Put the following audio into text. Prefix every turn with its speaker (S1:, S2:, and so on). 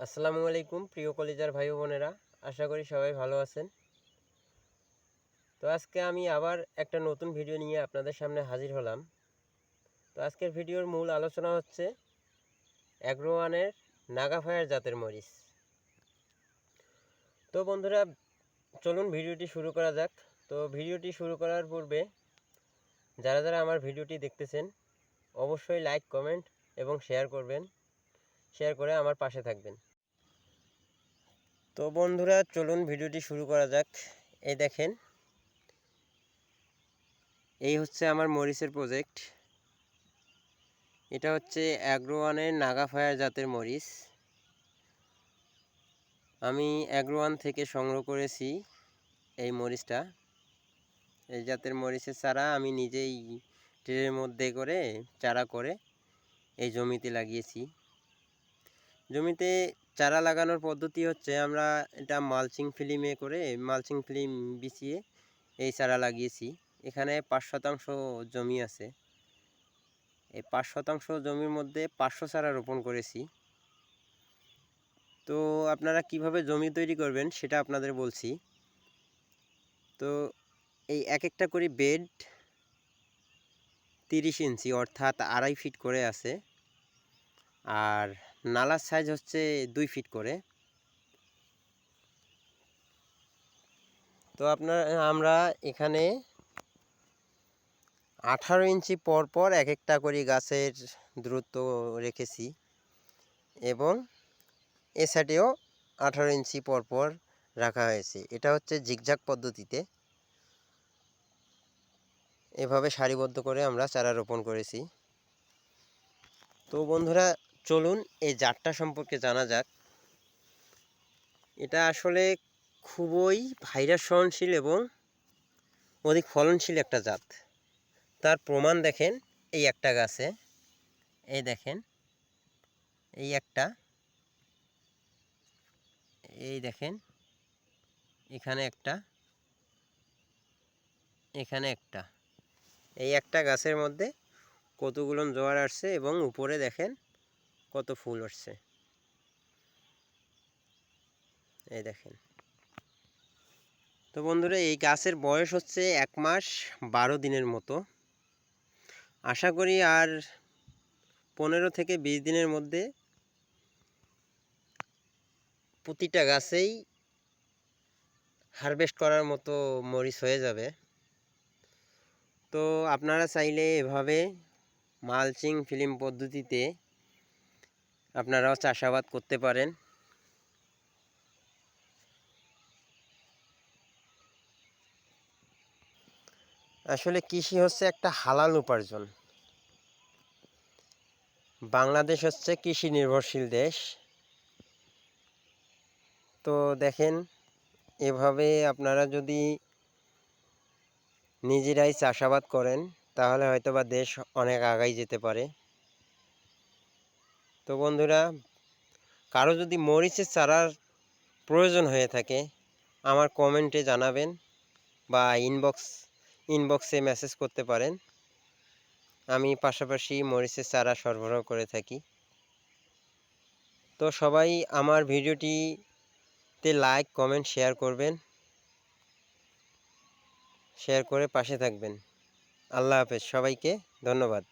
S1: আসসালামু আলাইকুম প্রিয় কলিজার ভাই বোনেরা, আশা করি সবাই ভালো আছেন। তো আজকে আমি আবার একটা নতুন ভিডিও নিয়ে আপনাদের সামনে হাজির হলাম। তো আজকের ভিডিওর মূল আলোচনা হচ্ছে অ্যাগ্রোওয়ানের নাগাফায়ার জাতের মরিচ। তো বন্ধুরা, চলুন ভিডিওটি শুরু করা যাক। তো ভিডিওটি শুরু করার পূর্বে যারা যারা আমার ভিডিওটি দেখতেছেন অবশ্যই লাইক, কমেন্ট এবং শেয়ার করবেন। শেয়ার করে আমার পাশে থাকবেন। তো বন্ধুরা, চলুন ভিডিওটি শুরু করা যাক। এই দেখেন, এই হচ্ছে আমার মরিচের প্রজেক্ট। এটা হচ্ছে অ্যাগ্রোওয়ানের নাগাফায়ার জাতের মরিচ। আমি অ্যাগ্রোওয়ান থেকে সংগ্রহ করেছি এই মরিচটা। এই জাতের মরিচের চারা আমি নিজেই ট্রের মধ্যে করে চারা করে এই জমিতে লাগিয়েছি। জমিতে চারা লাগানোর পদ্ধতি হচ্ছে, আমরা এটা মালচিং ফিল্মে করে মালচিং ফিল্ম বিছিয়ে এই চারা লাগিয়েছি। এখানে 5% জমি আছে। এই 5% জমির মধ্যে 500 চারা রোপণ করেছি। তো আপনারা কিভাবে জমি তৈরি করবেন সেটা আপনাদের বলছি। তো এই এক একটা করে বেড 30 ইঞ্চি অর্থাৎ 2.5 ফিট করে আছে, আর নালার সাইজ হচ্ছে 2 ফিট করে। তো আমরা এখানে 18 ইঞ্চি পর পর এক একটা করে গাছের দূরত্ব রেখেছি, এবং এ সাইডেও 18 ইঞ্চি পর পর রাখা হয়েছে। এটা হচ্ছে জিগজাগ পদ্ধতিতে এভাবে সারিবদ্ধ করে আমরা চারা রোপণ করেছি। তো বন্ধুরা, চলুন এই জাতটা সম্পর্কে জানা যাক। এটা আসলে খুবই ভাইরাস সহনশীল এবং অধিক ফলনশীল একটা জাত। তার প্রমাণ দেখেন এই একটা গাছে, এই দেখেন এই একটা, এই দেখেন এখানে একটা, এখানে একটা। এই একটা গাছের মধ্যে কতগুলো জোয়ার আসছে এবং উপরে দেখেন কত ফুল আসছে, এই দেখেন। তো বন্ধুরা, এই গাছের বয়স হচ্ছে 1 মাস 12 দিনের মতো। আশা করি আর 15 থেকে 20 দিনের মধ্যে প্রতিটা গাছেই হারভেস্ট করার মতো মরিচ হয়ে যাবে। তো আপনারা চাইলে এভাবে মালচিং ফিল্ম পদ্ধতিতে আপনারাও চাষাবাদ করতে পারেন। আসলে কৃষি হচ্ছে একটা হালাল উপার্জন। বাংলাদেশ হচ্ছে কৃষি নির্ভরশীল দেশ। তো দেখেন, এভাবে আপনারা যদি নিজেরাই চাষাবাদ করেন তাহলে হয়তোবা দেশ অনেক আগাই যেতে পারে। তো বন্ধুরা, কারো যদি মরিচের চারার প্রয়োজন হয়ে থাকে আমার কমেন্টে জানাবেন বা ইনবক্সে মেসেজ করতে পারেন। আমি পাশাপাশি মরিচের চারা সরবরাহ করে থাকি। তো সবাই আমার ভিডিওটিতে লাইক, কমেন্ট, শেয়ার করবেন। শেয়ার করে পাশে থাকবেন। আল্লাহ হাফেজ, সবাইকে ধন্যবাদ।